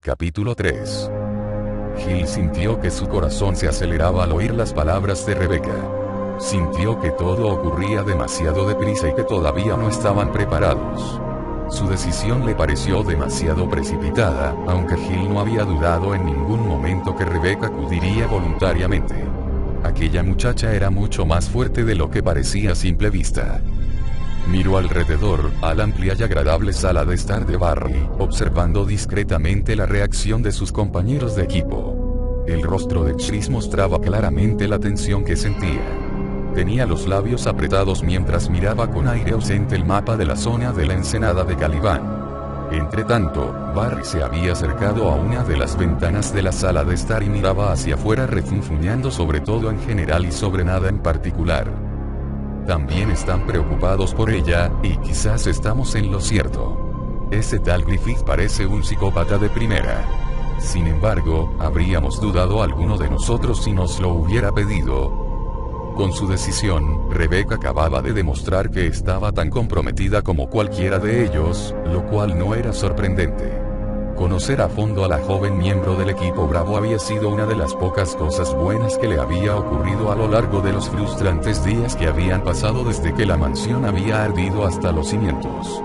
Capítulo 3. Gil sintió que su corazón se aceleraba al oír las palabras de Rebecca. Sintió que todo ocurría demasiado deprisa y que todavía no estaban preparados. Su decisión le pareció demasiado precipitada, aunque Gil no había dudado en ningún momento que Rebecca acudiría voluntariamente. Aquella muchacha era mucho más fuerte de lo que parecía a simple vista. Miró alrededor, a la amplia y agradable sala de estar de Barry, observando discretamente la reacción de sus compañeros de equipo. El rostro de Chris mostraba claramente la tensión que sentía. Tenía los labios apretados mientras miraba con aire ausente el mapa de la zona de la ensenada de Caliban. Entretanto, Barry se había acercado a una de las ventanas de la sala de estar y miraba hacia afuera refunfuñando sobre todo en general y sobre nada en particular. También están preocupados por ella, y quizás estamos en lo cierto. Ese tal Griffith parece un psicópata de primera. Sin embargo, habríamos dudado alguno de nosotros si nos lo hubiera pedido. Con su decisión, Rebecca acababa de demostrar que estaba tan comprometida como cualquiera de ellos, lo cual no era sorprendente. Conocer a fondo a la joven miembro del equipo Bravo había sido una de las pocas cosas buenas que le había ocurrido a lo largo de los frustrantes días que habían pasado desde que la mansión había ardido hasta los cimientos.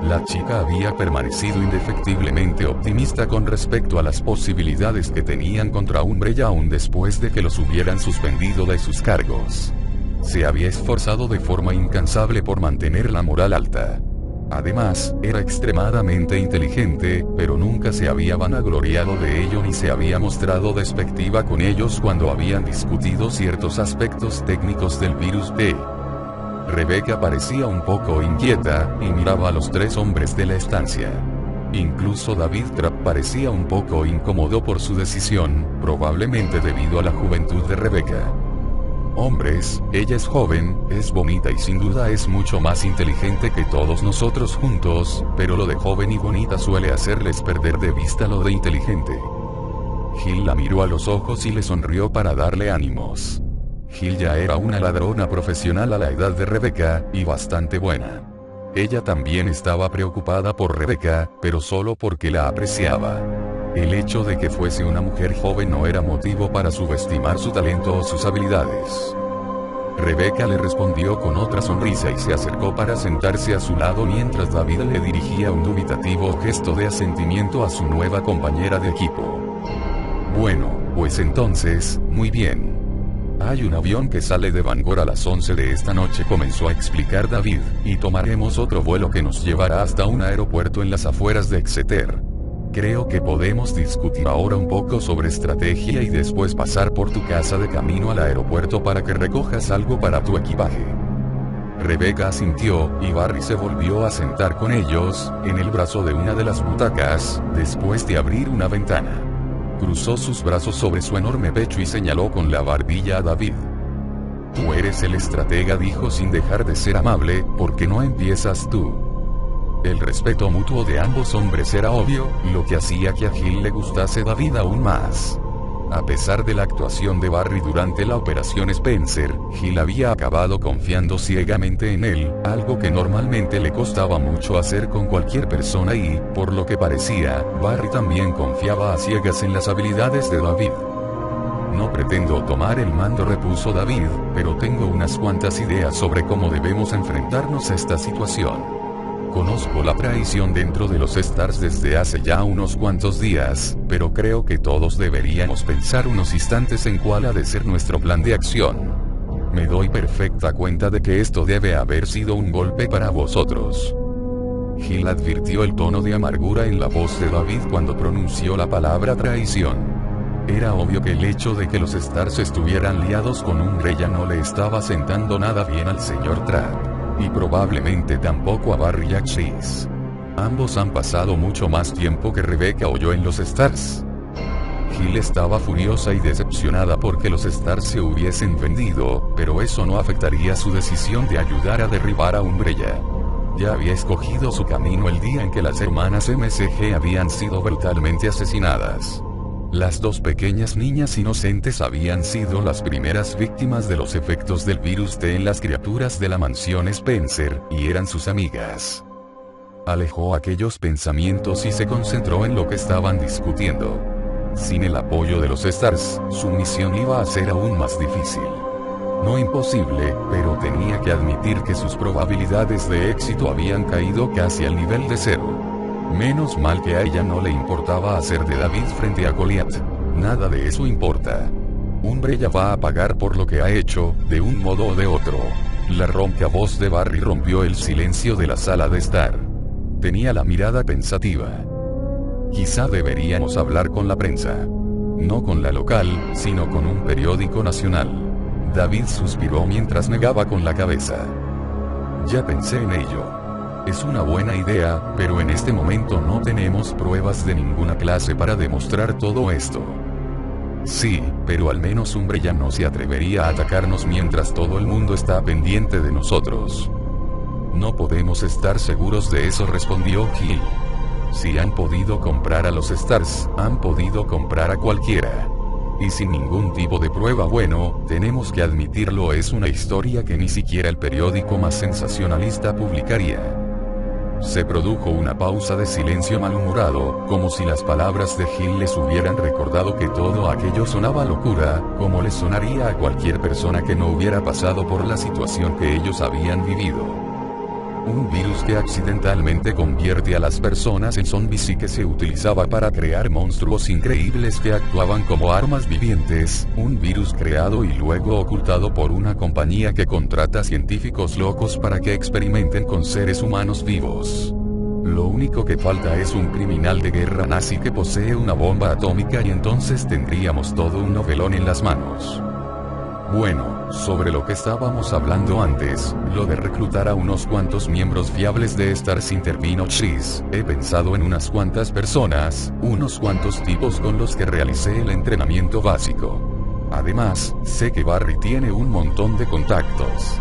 La chica había permanecido indefectiblemente optimista con respecto a las posibilidades que tenían contra Umbrella aún después de que los hubieran suspendido de sus cargos. Se había esforzado de forma incansable por mantener la moral alta. Además, era extremadamente inteligente, pero nunca se había vanagloriado de ello ni se había mostrado despectiva con ellos cuando habían discutido ciertos aspectos técnicos del virus T. Rebecca parecía un poco inquieta, y miraba a los tres hombres de la estancia. Incluso David Trapp parecía un poco incómodo por su decisión, probablemente debido a la juventud de Rebecca. Hombres, ella es joven, es bonita y sin duda es mucho más inteligente que todos nosotros juntos, pero lo de joven y bonita suele hacerles perder de vista lo de inteligente. Gil la miró a los ojos y le sonrió para darle ánimos. Gil ya era una ladrona profesional a la edad de Rebecca, y bastante buena. Ella también estaba preocupada por Rebecca, pero solo porque la apreciaba. El hecho de que fuese una mujer joven no era motivo para subestimar su talento o sus habilidades. Rebecca le respondió con otra sonrisa y se acercó para sentarse a su lado mientras David le dirigía un dubitativo gesto de asentimiento a su nueva compañera de equipo. Bueno, pues entonces, muy bien. Hay un avión que sale de Bangor a las 11 de esta noche, comenzó a explicar David, y tomaremos otro vuelo que nos llevará hasta un aeropuerto en las afueras de Exeter. Creo que podemos discutir ahora un poco sobre estrategia y después pasar por tu casa de camino al aeropuerto para que recojas algo para tu equipaje. Rebecca asintió, y Barry se volvió a sentar con ellos, en el brazo de una de las butacas, después de abrir una ventana. Cruzó sus brazos sobre su enorme pecho y señaló con la barbilla a David. Tú eres el estratega, dijo sin dejar de ser amable, ¿por qué no empiezas tú? El respeto mutuo de ambos hombres era obvio, lo que hacía que a Gil le gustase David aún más. A pesar de la actuación de Barry durante la operación Spencer, Gil había acabado confiando ciegamente en él, algo que normalmente le costaba mucho hacer con cualquier persona y, por lo que parecía, Barry también confiaba a ciegas en las habilidades de David. No pretendo tomar el mando, repuso David, pero tengo unas cuantas ideas sobre cómo debemos enfrentarnos a esta situación. Conozco la traición dentro de los Stars desde hace ya unos cuantos días, pero creo que todos deberíamos pensar unos instantes en cuál ha de ser nuestro plan de acción. Me doy perfecta cuenta de que esto debe haber sido un golpe para vosotros. Gil advirtió el tono de amargura en la voz de David cuando pronunció la palabra traición. Era obvio que el hecho de que los Stars estuvieran liados con Umbrella no le estaba sentando nada bien al señor Trapp. Y probablemente tampoco a Barry y a Chase. Ambos han pasado mucho más tiempo que Rebecca o yo en los Stars. Gil estaba furiosa y decepcionada porque los Stars se hubiesen vendido, pero eso no afectaría su decisión de ayudar a derribar a Umbrella. Ya había escogido su camino el día en que las hermanas MSG habían sido brutalmente asesinadas. Las dos pequeñas niñas inocentes habían sido las primeras víctimas de los efectos del virus T en las criaturas de la mansión Spencer, y eran sus amigas. Alejó aquellos pensamientos y se concentró en lo que estaban discutiendo. Sin el apoyo de los Stars, su misión iba a ser aún más difícil. No imposible, pero tenía que admitir que sus probabilidades de éxito habían caído casi al nivel de cero. Menos mal que a ella no le importaba hacer de David frente a Goliat. Nada de eso importa. Umbrella va a pagar por lo que ha hecho, de un modo o de otro. La ronca voz de Barry rompió el silencio de la sala de estar. Tenía la mirada pensativa. Quizá deberíamos hablar con la prensa. No con la local, sino con un periódico nacional. David suspiró mientras negaba con la cabeza. Ya pensé en ello. Es una buena idea, pero en este momento no tenemos pruebas de ninguna clase para demostrar todo esto. Sí, pero al menos Umbrella no se atrevería a atacarnos mientras todo el mundo está pendiente de nosotros. No podemos estar seguros de eso, respondió Hill. Si han podido comprar a los Stars, han podido comprar a cualquiera. Y sin ningún tipo de prueba, bueno, tenemos que admitirlo, es una historia que ni siquiera el periódico más sensacionalista publicaría. Se produjo una pausa de silencio malhumorado, como si las palabras de Hill les hubieran recordado que todo aquello sonaba locura, como les sonaría a cualquier persona que no hubiera pasado por la situación que ellos habían vivido. Un virus que accidentalmente convierte a las personas en zombies y que se utilizaba para crear monstruos increíbles que actuaban como armas vivientes, un virus creado y luego ocultado por una compañía que contrata científicos locos para que experimenten con seres humanos vivos. Lo único que falta es un criminal de guerra nazi que posee una bomba atómica y entonces tendríamos todo un novelón en las manos. Bueno, sobre lo que estábamos hablando antes, lo de reclutar a unos cuantos miembros fiables de Stars, intervino Chris. He pensado en unas cuantas personas, unos cuantos tipos con los que realicé el entrenamiento básico. Además, sé que Barry tiene un montón de contactos.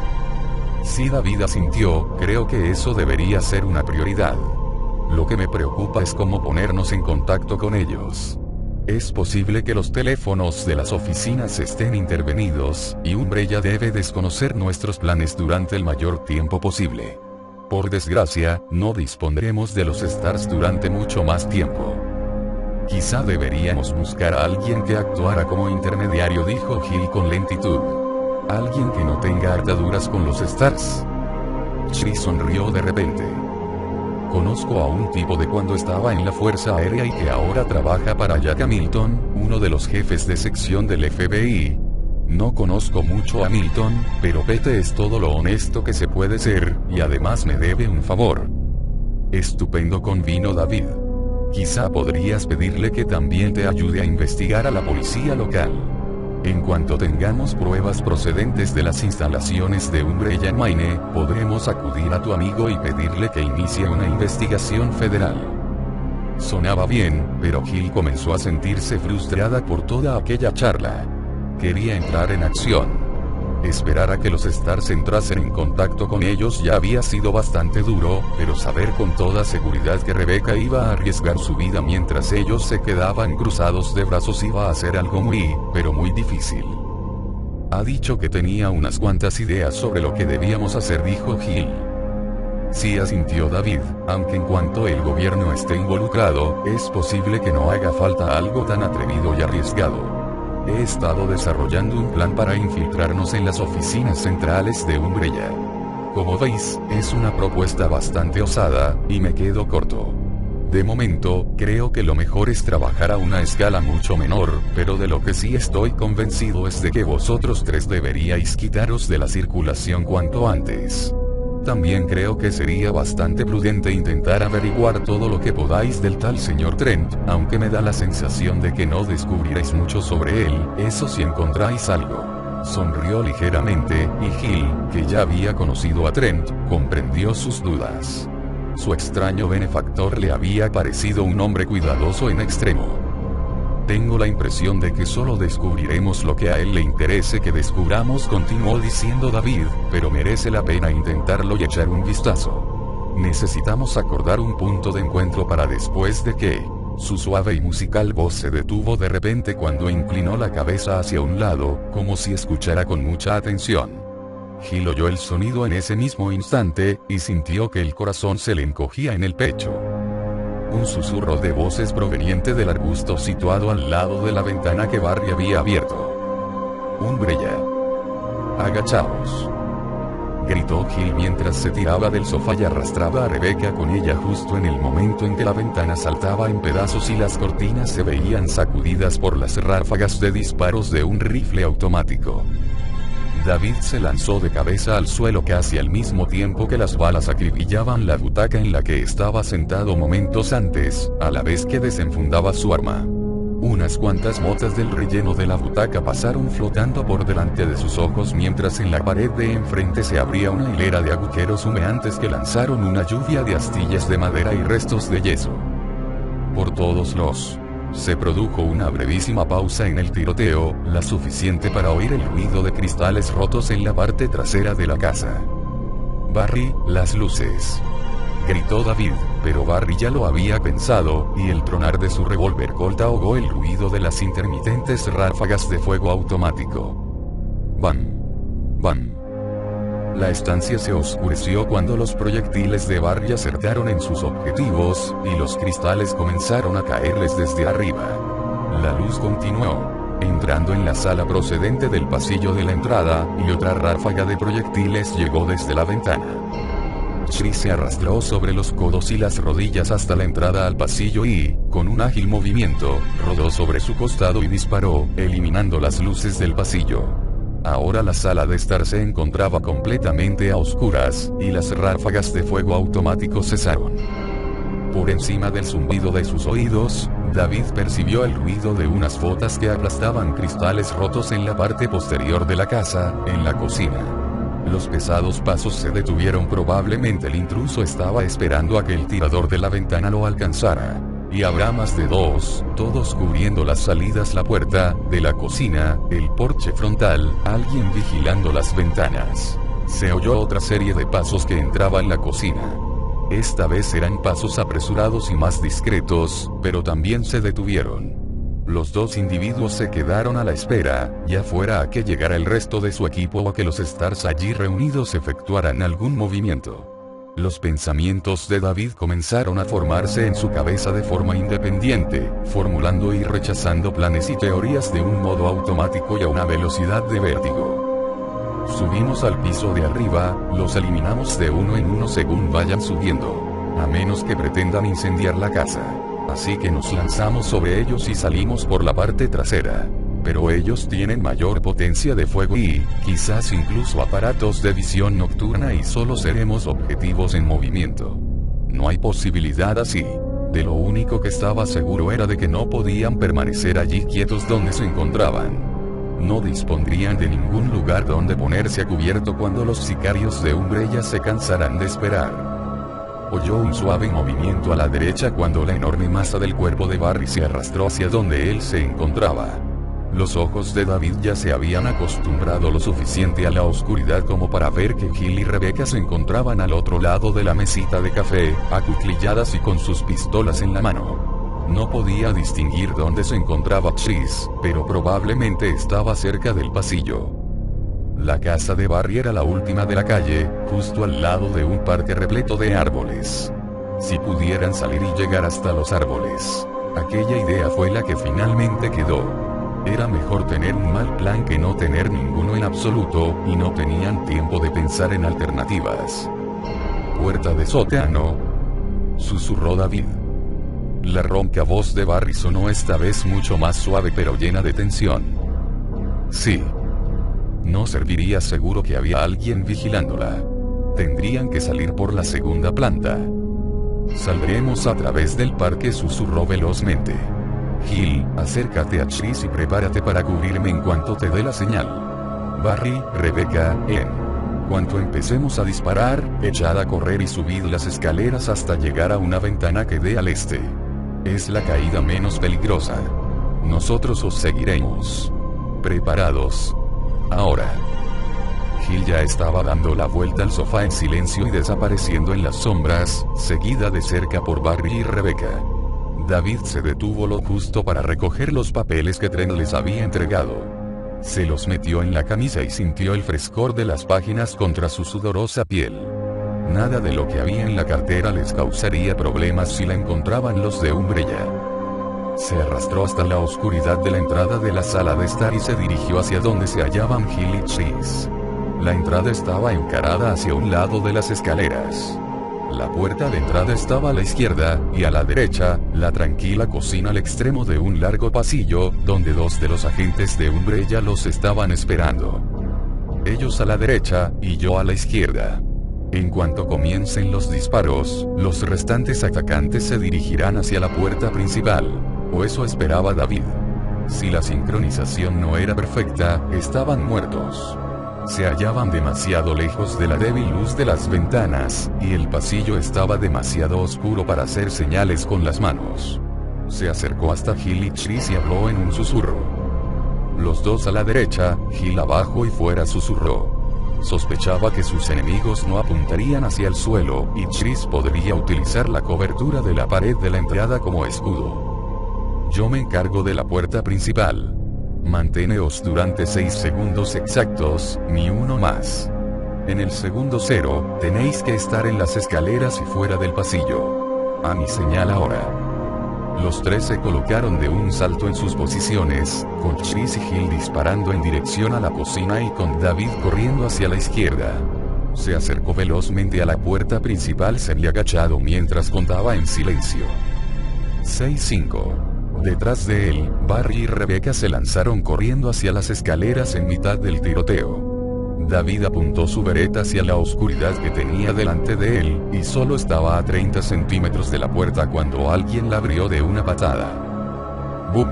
Si David asintió, creo que eso debería ser una prioridad. Lo que me preocupa es cómo ponernos en contacto con ellos. Es posible que los teléfonos de las oficinas estén intervenidos, y Umbrella debe desconocer nuestros planes durante el mayor tiempo posible. Por desgracia, no dispondremos de los Stars durante mucho más tiempo. Quizá deberíamos buscar a alguien que actuara como intermediario, dijo Hill con lentitud. Alguien que no tenga ataduras con los Stars. Chris sonrió de repente. Conozco a un tipo de cuando estaba en la Fuerza Aérea y que ahora trabaja para Jack Hamilton, uno de los jefes de sección del FBI. No conozco mucho a Hamilton, pero Pete es todo lo honesto que se puede ser, y además me debe un favor. Estupendo, convino David. Quizá podrías pedirle que también te ayude a investigar a la policía local. En cuanto tengamos pruebas procedentes de las instalaciones de Umbrella en Maine, podremos acudir a tu amigo y pedirle que inicie una investigación federal. Sonaba bien, pero Hill comenzó a sentirse frustrada por toda aquella charla. Quería entrar en acción. Esperar a que los Stars entrasen en contacto con ellos ya había sido bastante duro, pero saber con toda seguridad que Rebecca iba a arriesgar su vida mientras ellos se quedaban cruzados de brazos iba a ser algo pero muy difícil. Ha dicho que tenía unas cuantas ideas sobre lo que debíamos hacer, dijo Hill. Sí, asintió David, aunque en cuanto el gobierno esté involucrado, es posible que no haga falta algo tan atrevido y arriesgado. He estado desarrollando un plan para infiltrarnos en las oficinas centrales de Umbrella. Como veis, es una propuesta bastante osada, y me quedo corto. De momento, creo que lo mejor es trabajar a una escala mucho menor, pero de lo que sí estoy convencido es de que vosotros tres deberíais quitaros de la circulación cuanto antes. También creo que sería bastante prudente intentar averiguar todo lo que podáis del tal señor Trent, aunque me da la sensación de que no descubriréis mucho sobre él, eso si encontráis algo. Sonrió ligeramente, y Hill, que ya había conocido a Trent, comprendió sus dudas. Su extraño benefactor le había parecido un hombre cuidadoso en extremo. Tengo la impresión de que solo descubriremos lo que a él le interese que descubramos, continuó diciendo David, pero merece la pena intentarlo y echar un vistazo. Necesitamos acordar un punto de encuentro para después de que... Su suave y musical voz se detuvo de repente cuando inclinó la cabeza hacia un lado, como si escuchara con mucha atención. Gil oyó el sonido en ese mismo instante, y sintió que el corazón se le encogía en el pecho. Un susurro de voces proveniente del arbusto situado al lado de la ventana que Barry había abierto. ¡Umbrella! ¡Agachaos!, gritó Gil mientras se tiraba del sofá y arrastraba a Rebecca con ella justo en el momento en que la ventana saltaba en pedazos y las cortinas se veían sacudidas por las ráfagas de disparos de un rifle automático. David se lanzó de cabeza al suelo casi al mismo tiempo que las balas acribillaban la butaca en la que estaba sentado momentos antes, a la vez que desenfundaba su arma. Unas cuantas motas del relleno de la butaca pasaron flotando por delante de sus ojos mientras en la pared de enfrente se abría una hilera de agujeros humeantes que lanzaron una lluvia de astillas de madera y restos de yeso. Por todos los... Se produjo una brevísima pausa en el tiroteo, la suficiente para oír el ruido de cristales rotos en la parte trasera de la casa. «Barry, las luces», gritó David, pero Barry ya lo había pensado, y el tronar de su revólver Colt ahogó el ruido de las intermitentes ráfagas de fuego automático. «Van. Van». La estancia se oscureció cuando los proyectiles de Barry acertaron en sus objetivos, y los cristales comenzaron a caerles desde arriba. La luz continuó, entrando en la sala procedente del pasillo de la entrada, y otra ráfaga de proyectiles llegó desde la ventana. Chris se arrastró sobre los codos y las rodillas hasta la entrada al pasillo y, con un ágil movimiento, rodó sobre su costado y disparó, eliminando las luces del pasillo. Ahora la sala de estar se encontraba completamente a oscuras, y las ráfagas de fuego automático cesaron. Por encima del zumbido de sus oídos, David percibió el ruido de unas botas que aplastaban cristales rotos en la parte posterior de la casa, en la cocina. Los pesados pasos se detuvieron. Probablemente el intruso estaba esperando a que el tirador de la ventana lo alcanzara. Y habrá más de dos, todos cubriendo las salidas, la puerta de la cocina, el porche frontal, alguien vigilando las ventanas. Se oyó otra serie de pasos que entraban en la cocina. Esta vez eran pasos apresurados y más discretos, pero también se detuvieron. Los dos individuos se quedaron a la espera, ya fuera a que llegara el resto de su equipo o a que los Stars allí reunidos efectuaran algún movimiento. Los pensamientos de David comenzaron a formarse en su cabeza de forma independiente, formulando y rechazando planes y teorías de un modo automático y a una velocidad de vértigo. Subimos al piso de arriba, los eliminamos de uno en uno según vayan subiendo. A menos que pretendan incendiar la casa. Así que nos lanzamos sobre ellos y salimos por la parte trasera. Pero ellos tienen mayor potencia de fuego y, quizás incluso aparatos de visión nocturna y solo seremos objetivos en movimiento. No hay posibilidad así. De lo único que estaba seguro era de que no podían permanecer allí quietos donde se encontraban. No dispondrían de ningún lugar donde ponerse a cubierto cuando los sicarios de Umbrella se cansaran de esperar. Oyó un suave movimiento a la derecha cuando la enorme masa del cuerpo de Barry se arrastró hacia donde él se encontraba. Los ojos de David ya se habían acostumbrado lo suficiente a la oscuridad como para ver que Gil y Rebecca se encontraban al otro lado de la mesita de café, acuclilladas y con sus pistolas en la mano. No podía distinguir dónde se encontraba Chris, pero probablemente estaba cerca del pasillo. La casa de Barry era la última de la calle, justo al lado de un parque repleto de árboles. Si pudieran salir y llegar hasta los árboles. Aquella idea fue la que finalmente quedó. Era mejor tener un mal plan que no tener ninguno en absoluto, y no tenían tiempo de pensar en alternativas. «Puerta de sótano», susurró David. La ronca voz de Barry sonó esta vez mucho más suave pero llena de tensión. «Sí». No serviría, seguro que había alguien vigilándola. Tendrían que salir por la segunda planta. «Saldremos a través del parque», susurró velozmente. «Gil, acércate a Chris y prepárate para cubrirme en cuanto te dé la señal. Barry, Rebecca, en cuanto empecemos a disparar, echad a correr y subid las escaleras hasta llegar a una ventana que dé al este. Es la caída menos peligrosa. Nosotros os seguiremos. ¿Preparados? Ahora». Gil ya estaba dando la vuelta al sofá en silencio y desapareciendo en las sombras, seguida de cerca por Barry y Rebecca. David se detuvo lo justo para recoger los papeles que Trent les había entregado. Se los metió en la camisa y sintió el frescor de las páginas contra su sudorosa piel. Nada de lo que había en la cartera les causaría problemas si la encontraban los de Umbrella. Se arrastró hasta la oscuridad de la entrada de la sala de estar y se dirigió hacia donde se hallaban Hill y Chris. La entrada estaba encarada hacia un lado de las escaleras. La puerta de entrada estaba a la izquierda, y a la derecha, la tranquila cocina al extremo de un largo pasillo, donde dos de los agentes de Umbrella los estaban esperando. Ellos a la derecha, y yo a la izquierda. En cuanto comiencen los disparos, los restantes atacantes se dirigirán hacia la puerta principal. O eso esperaba David. Si la sincronización no era perfecta, estaban muertos. Se hallaban demasiado lejos de la débil luz de las ventanas, y el pasillo estaba demasiado oscuro para hacer señales con las manos. Se acercó hasta Hill y Chris y habló en un susurro. Los dos a la derecha, Hill abajo y fuera susurró. Sospechaba que sus enemigos no apuntarían hacia el suelo, y Chris podría utilizar la cobertura de la pared de la entrada como escudo. Yo me encargo de la puerta principal. Manteneos durante 6 segundos exactos, ni uno más. En el segundo 0, tenéis que estar en las escaleras y fuera del pasillo. A mi señal ahora. Los tres se colocaron de un salto en sus posiciones, con Chris y Hill disparando en dirección a la cocina y con David corriendo hacia la izquierda. Se acercó velozmente a la puerta principal, se había agachado mientras contaba en silencio. 6-5. Detrás de él, Barry y Rebecca se lanzaron corriendo hacia las escaleras en mitad del tiroteo. David apuntó su bereta hacia la oscuridad que tenía delante de él, y solo estaba a 30 centímetros de la puerta cuando alguien la abrió de una patada. ¡Bum!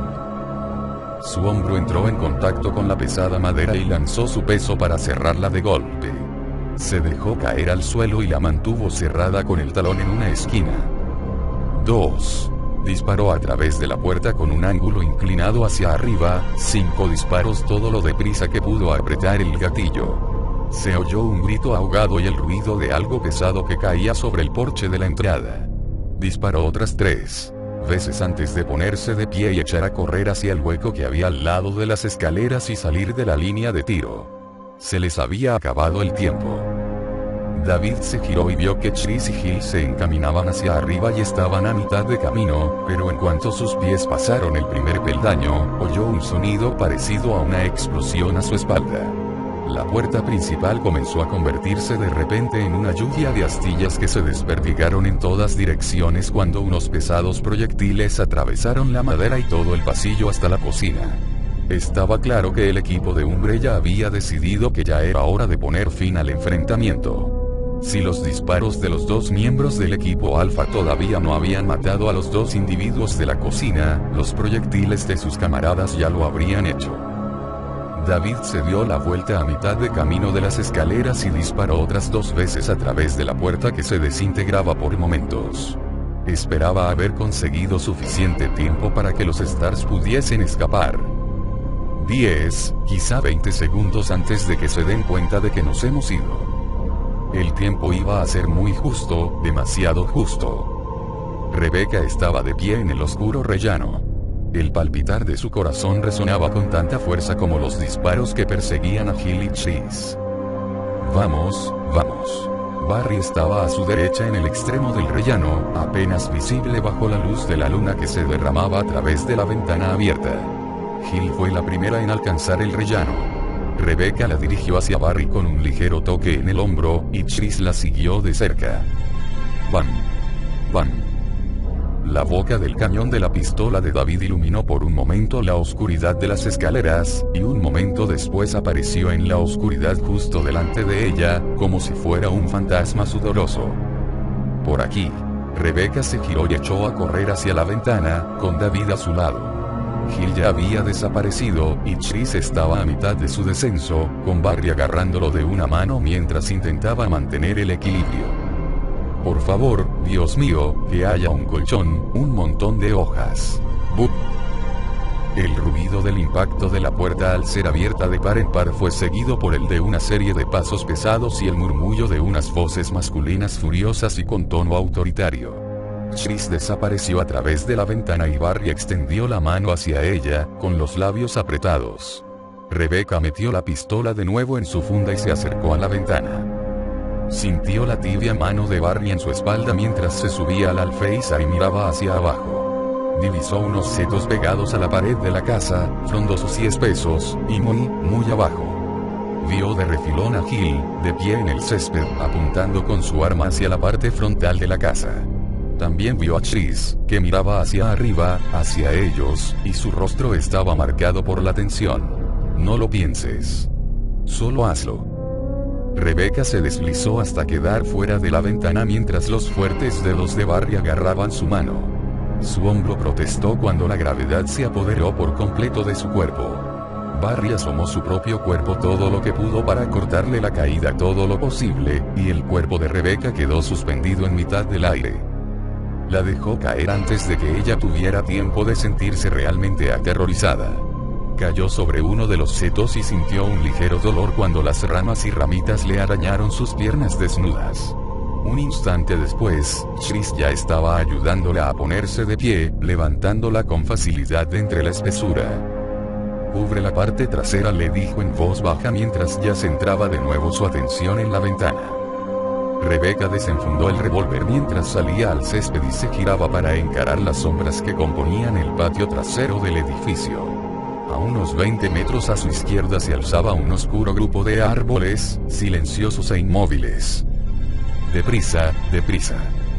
Su hombro entró en contacto con la pesada madera y lanzó su peso para cerrarla de golpe. Se dejó caer al suelo y la mantuvo cerrada con el talón en una esquina. 2. Disparó a través de la puerta con un ángulo inclinado hacia arriba, 5 disparos todo lo deprisa que pudo apretar el gatillo. Se oyó un grito ahogado y el ruido de algo pesado que caía sobre el porche de la entrada. Disparó otras 3 veces antes de ponerse de pie y echar a correr hacia el hueco que había al lado de las escaleras y salir de la línea de tiro. Se les había acabado el tiempo. David se giró y vio que Chris y Hill se encaminaban hacia arriba y estaban a mitad de camino, pero en cuanto sus pies pasaron el primer peldaño, oyó un sonido parecido a una explosión a su espalda. La puerta principal comenzó a convertirse de repente en una lluvia de astillas que se desperdigaron en todas direcciones cuando unos pesados proyectiles atravesaron la madera y todo el pasillo hasta la cocina. Estaba claro que el equipo de Umbrella había decidido que ya era hora de poner fin al enfrentamiento. Si los disparos de los dos miembros del equipo Alpha todavía no habían matado a los dos individuos de la cocina, los proyectiles de sus camaradas ya lo habrían hecho. David se dio la vuelta a mitad de camino de las escaleras y disparó otras 2 veces a través de la puerta que se desintegraba por momentos. Esperaba haber conseguido suficiente tiempo para que los Stars pudiesen escapar. 10, quizá 20 segundos antes de que se den cuenta de que nos hemos ido. El tiempo iba a ser muy justo, demasiado justo. Rebecca estaba de pie en el oscuro rellano. El palpitar de su corazón resonaba con tanta fuerza como los disparos que perseguían a Hill y Chris. Vamos, vamos. Barry estaba a su derecha en el extremo del rellano, apenas visible bajo la luz de la luna que se derramaba a través de la ventana abierta. Hill fue la primera en alcanzar el rellano. Rebecca la dirigió hacia Barry con un ligero toque en el hombro, y Chris la siguió de cerca. ¡Bam! ¡Bam! La boca del cañón de la pistola de David iluminó por un momento la oscuridad de las escaleras, y un momento después apareció en la oscuridad justo delante de ella, como si fuera un fantasma sudoroso. Por aquí. Rebecca se giró y echó a correr hacia la ventana, con David a su lado. Hill ya había desaparecido, y Chris estaba a mitad de su descenso, con Barry agarrándolo de una mano mientras intentaba mantener el equilibrio. Por favor, Dios mío, que haya un colchón, un montón de hojas. ¡Bum! El ruido del impacto de la puerta al ser abierta de par en par fue seguido por el de una serie de pasos pesados y el murmullo de unas voces masculinas furiosas y con tono autoritario. Chris desapareció a través de la ventana y Barry extendió la mano hacia ella, con los labios apretados. Rebecca metió la pistola de nuevo en su funda y se acercó a la ventana. Sintió la tibia mano de Barry en su espalda mientras se subía al alféizar y miraba hacia abajo. Divisó unos setos pegados a la pared de la casa, frondosos y espesos, y muy abajo. Vio de refilón a Gil, de pie en el césped, apuntando con su arma hacia la parte frontal de la casa. También vio a Chris, que miraba hacia arriba, hacia ellos, y su rostro estaba marcado por la tensión. No lo pienses. Solo hazlo. Rebecca se deslizó hasta quedar fuera de la ventana mientras los fuertes dedos de Barry agarraban su mano. Su hombro protestó cuando la gravedad se apoderó por completo de su cuerpo. Barry asomó su propio cuerpo todo lo que pudo para cortarle la caída todo lo posible, y el cuerpo de Rebecca quedó suspendido en mitad del aire. La dejó caer antes de que ella tuviera tiempo de sentirse realmente aterrorizada. Cayó sobre uno de los setos y sintió un ligero dolor cuando las ramas y ramitas le arañaron sus piernas desnudas. Un instante después, Chris ya estaba ayudándola a ponerse de pie, levantándola con facilidad de entre la espesura. «Cubre la parte trasera», le dijo en voz baja mientras ya centraba de nuevo su atención en la ventana. Rebecca desenfundó el revólver mientras salía al césped y se giraba para encarar las sombras que componían el patio trasero del edificio. A unos 20 metros a su izquierda se alzaba un oscuro grupo de árboles, silenciosos e inmóviles. Deprisa, deprisa.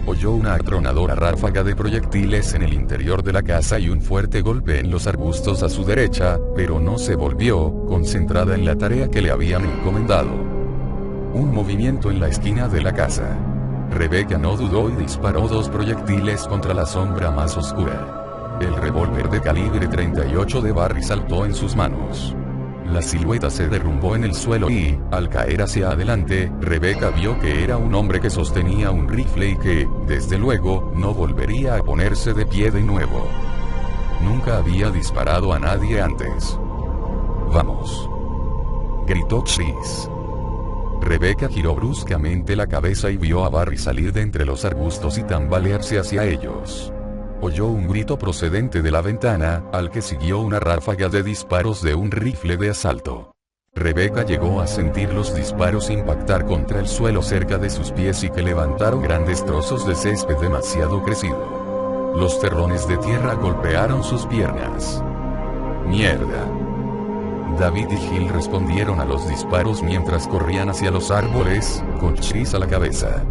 Oyó una atronadora ráfaga de proyectiles en el interior de la casa y un fuerte golpe en los arbustos a su derecha, pero no se volvió, concentrada en la tarea que le habían encomendado. Un movimiento en la esquina de la casa. Rebecca no dudó y disparó 2 proyectiles contra la sombra más oscura. El revólver de calibre 38 de Barry saltó en sus manos. La silueta se derrumbó en el suelo y, al caer hacia adelante, Rebecca vio que era un hombre que sostenía un rifle y que, desde luego, no volvería a ponerse de pie de nuevo. Nunca había disparado a nadie antes. «Vamos», gritó Chris. Rebecca giró bruscamente la cabeza y vio a Barry salir de entre los arbustos y tambalearse hacia ellos. Oyó un grito procedente de la ventana, al que siguió una ráfaga de disparos de un rifle de asalto. Rebecca llegó a sentir los disparos impactar contra el suelo cerca de sus pies y que levantaron grandes trozos de césped demasiado crecido. Los terrones de tierra golpearon sus piernas. «¡Mierda!». David y Gil respondieron a los disparos mientras corrían hacia los árboles, con Chris a la cabeza.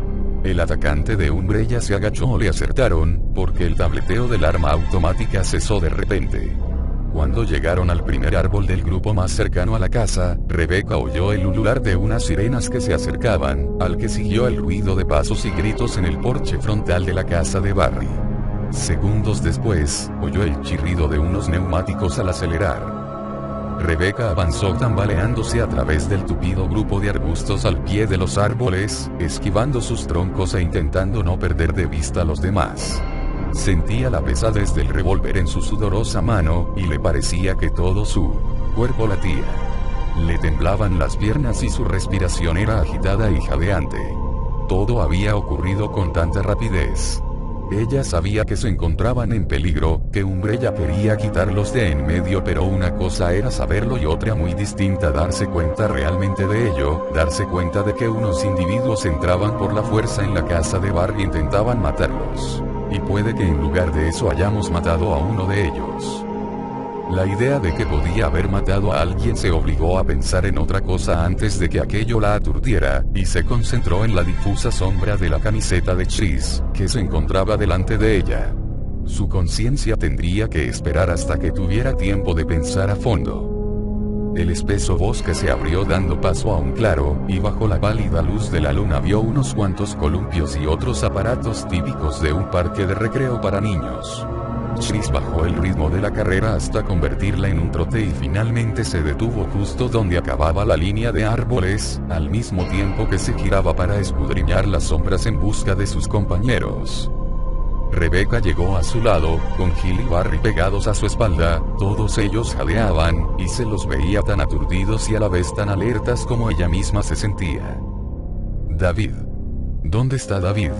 El atacante de Umbrella se agachó. Le acertaron, porque el tableteo del arma automática cesó de repente. Cuando llegaron al primer árbol del grupo más cercano a la casa, Rebecca oyó el ulular de unas sirenas que se acercaban, al que siguió el ruido de pasos y gritos en el porche frontal de la casa de Barry. Segundos después, oyó el chirrido de unos neumáticos al acelerar. Rebecca avanzó tambaleándose a través del tupido grupo de arbustos al pie de los árboles, esquivando sus troncos e intentando no perder de vista a los demás. Sentía la pesadez del revólver en su sudorosa mano, y le parecía que todo su cuerpo latía. Le temblaban las piernas y su respiración era agitada y jadeante. Todo había ocurrido con tanta rapidez. Ella sabía que se encontraban en peligro, que Umbrella quería quitarlos de en medio, pero una cosa era saberlo y otra muy distinta darse cuenta realmente de ello, darse cuenta de que unos individuos entraban por la fuerza en la casa de Barry e intentaban matarlos. Y puede que en lugar de eso hayamos matado a uno de ellos. La idea de que podía haber matado a alguien se obligó a pensar en otra cosa antes de que aquello la aturdiera, y se concentró en la difusa sombra de la camiseta de Chris, que se encontraba delante de ella. Su conciencia tendría que esperar hasta que tuviera tiempo de pensar a fondo. El espeso bosque se abrió dando paso a un claro, y bajo la pálida luz de la luna vio unos cuantos columpios y otros aparatos típicos de un parque de recreo para niños. Chris bajó el ritmo de la carrera hasta convertirla en un trote y finalmente se detuvo justo donde acababa la línea de árboles, al mismo tiempo que se giraba para escudriñar las sombras en busca de sus compañeros. Rebecca llegó a su lado, con Gil y Barry pegados a su espalda, todos ellos jadeaban, y se los veía tan aturdidos y a la vez tan alertas como ella misma se sentía. «David. ¿Dónde está David?»,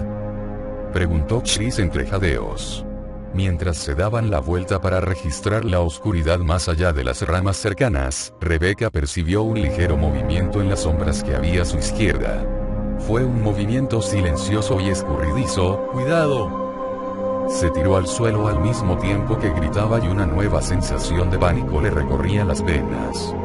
preguntó Chris entre jadeos. Mientras se daban la vuelta para registrar la oscuridad más allá de las ramas cercanas, Rebecca percibió un ligero movimiento en las sombras que había a su izquierda. Fue un movimiento silencioso y escurridizo. ¡Cuidado! Se tiró al suelo al mismo tiempo que gritaba y una nueva sensación de pánico le recorría las venas.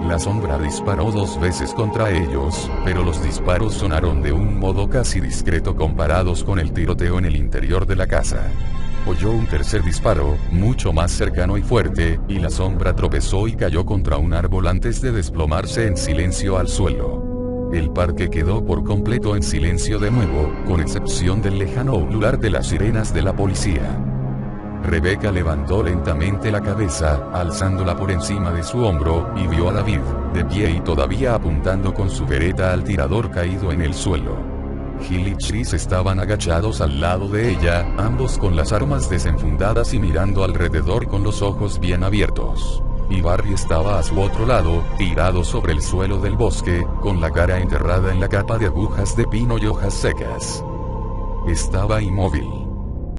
La sombra disparó 2 veces contra ellos, pero los disparos sonaron de un modo casi discreto comparados con el tiroteo en el interior de la casa. Oyó un tercer disparo, mucho más cercano y fuerte, y la sombra tropezó y cayó contra un árbol antes de desplomarse en silencio al suelo. El parque quedó por completo en silencio de nuevo, con excepción del lejano ulular de las sirenas de la policía. Rebecca levantó lentamente la cabeza, alzándola por encima de su hombro, y vio a David, de pie y todavía apuntando con su bereta al tirador caído en el suelo. Gil y Chris estaban agachados al lado de ella, ambos con las armas desenfundadas y mirando alrededor con los ojos bien abiertos. Y Barry estaba a su otro lado, tirado sobre el suelo del bosque, con la cara enterrada en la capa de agujas de pino y hojas secas. Estaba inmóvil.